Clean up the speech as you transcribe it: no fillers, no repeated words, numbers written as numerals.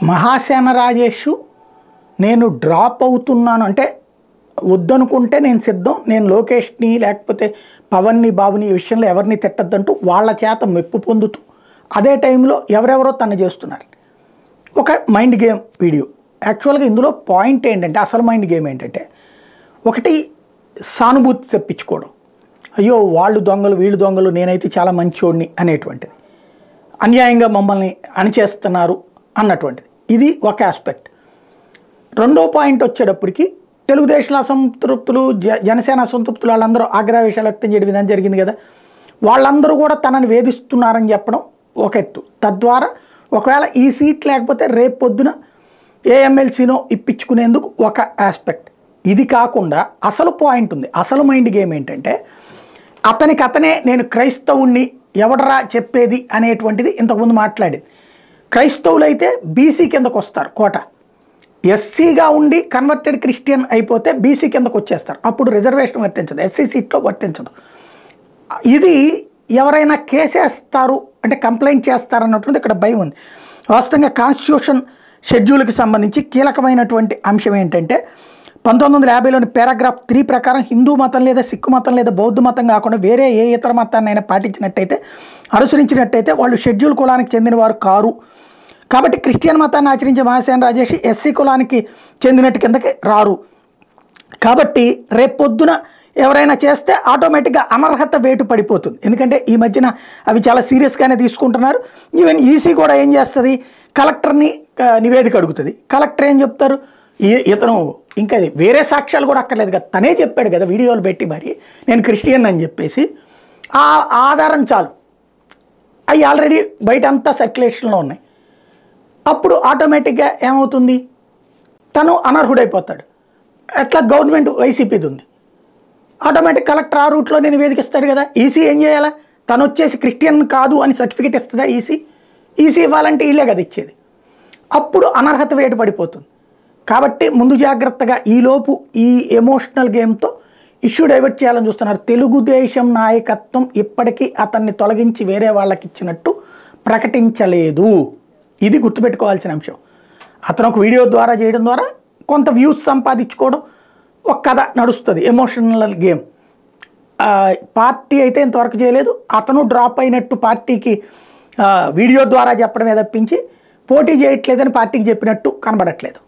మహాసేన రాజేష్ నేను డ్రాప్ అవుతున్నాను అంటే వద్దనుకుంటే నేను సిద్ధం, నేను లోకేష్ని లేకపోతే పవన్ని బాబుని ఈ విషయంలో ఎవరిని తిట్టద్దంటూ వాళ్ళ చేత మెప్పు పొందుతూ అదే టైంలో ఎవరెవరో తను చేస్తున్నారు. ఒక మైండ్ గేమ్ వీడియో. యాక్చువల్గా ఇందులో పాయింట్ ఏంటంటే, అసలు మైండ్ గేమ్ ఏంటంటే, ఒకటి సానుభూతి తెప్పించుకోవడం, అయ్యో వాళ్ళు దొంగలు వీళ్ళు దొంగలు నేనైతే చాలా మంచోడిని అనేటువంటిది, అన్యాయంగా మమ్మల్ని అణిచేస్తున్నారు అన్నటువంటిది. ఇది ఒక ఆస్పెక్ట్. రెండో పాయింట్ వచ్చేటప్పటికి తెలుగుదేశంలో అసంతృప్తులు, జనసేన అసంతృప్తులు వాళ్ళందరూ ఆగ్రహవేశాలు వ్యక్తం చేయడం విధానం జరిగింది కదా, వాళ్ళందరూ కూడా తనని వేధిస్తున్నారని చెప్పడం ఒక ఎత్తు. తద్వారా ఒకవేళ ఈ సీట్ లేకపోతే రేపు పొద్దున ఏ ఎమ్మెల్సీనో ఇప్పించుకునేందుకు ఒక ఆస్పెక్ట్. ఇది కాకుండా అసలు పాయింట్ ఉంది. అసలు మైండ్ గేమ్ ఏంటంటే, అతనే నేను క్రైస్తవుణ్ణి ఎవడరా చెప్పేది అనేటువంటిది ఇంతకుముందు మాట్లాడేది. క్రైస్తవులు అయితే బీసీ కిందకు వస్తారు, కోట ఎస్సీగా ఉండి కన్వర్టెడ్ క్రిస్టియన్ అయిపోతే బీసీ కిందకు వచ్చేస్తారు, అప్పుడు రిజర్వేషన్ వర్తించదు, ఎస్సీ సీట్లో వర్తించదు. ఇది ఎవరైనా కేసేస్తారు అంటే కంప్లైంట్ చేస్తారన్నటువంటి ఇక్కడ భయం ఉంది. వాస్తవంగా కాన్స్టిట్యూషన్ షెడ్యూల్కి సంబంధించి కీలకమైనటువంటి అంశం ఏంటంటే, 1950లోని పారాగ్రాఫ్ 3 ప్రకారం హిందూ మతం లేదా సిక్కు మతం లేదా బౌద్ధ మతం కాకుండా వేరే ఏ ఇతర మతాన్ని అయినా పాటించినట్టయితే, అనుసరించినట్టయితే వాళ్ళు షెడ్యూల్ కులానికి చెందిన వారు కారు. కాబట్టి క్రిస్టియన్ మతాన్ని ఆచరించే మహాసేన రాజేష్ ఎస్సీ కులానికి చెందినట్టు కిందకి రారు. కాబట్టి రేపొద్దున ఎవరైనా చేస్తే ఆటోమేటిక్గా అనర్హత వేటు పడిపోతుంది. ఎందుకంటే ఈ మధ్యన అవి చాలా సీరియస్గానే తీసుకుంటున్నారు. ఈవెన్ ఈసీ కూడా ఏం చేస్తుంది, కలెక్టర్ని నివేదిక అడుగుతుంది. కలెక్టర్ ఏం చెప్తారు, ఇతను ఇంకా వేరే సాక్ష్యాలు కూడా అక్కర్లేదు కదా, తనే చెప్పాడు కదా వీడియోలు పెట్టి మరి నేను క్రిస్టియన్ అని చెప్పేసి, ఆ ఆధారం చాలు. అవి ఆల్రెడీ బయట అంతా సర్క్యులేషన్లో ఉన్నాయి. అప్పుడు ఆటోమేటిక్గా ఏమవుతుంది, తను అనర్హుడైపోతాడు. ఎట్లా గవర్నమెంట్ వైసీపీది ఉంది, ఆటోమేటిక్ కలెక్టర్ ఆ రూట్లో నేను నివేదికిస్తాడు కదా. ఈసీ ఏం చేయాలా, తను వచ్చేసి క్రిస్టియన్ కాదు అని సర్టిఫికేట్ ఇస్తుందా ఈసీ ఇవ్వాలంటే వీళ్ళే కదా ఇచ్చేది. అప్పుడు అనర్హత వేటు పడిపోతుంది. కాబట్టి ముందు జాగ్రత్తగా ఈలోపు ఈ ఎమోషనల్ గేమ్తో ఇష్యూ డైవర్ట్ చేయాలని చూస్తున్నారు. తెలుగుదేశం నాయకత్వం ఇప్పటికీ అతన్ని తొలగించి వేరే వాళ్ళకి ఇచ్చినట్టు ప్రకటించలేదు. ఇది గుర్తుపెట్టుకోవాల్సిన అంశం. అతను ఒక వీడియో ద్వారా చేయడం ద్వారా కొంత వ్యూస్ సంపాదించుకోవడం, ఒక కథ నడుస్తుంది, ఎమోషనల్ గేమ్. పార్టీ అయితే ఇంతవరకు చేయలేదు. అతను డ్రాప్ అయినట్టు పార్టీకి వీడియో ద్వారా చెప్పడమే తప్పించి పోటీ చేయట్లేదని పార్టీకి చెప్పినట్టు కనబడట్లేదు.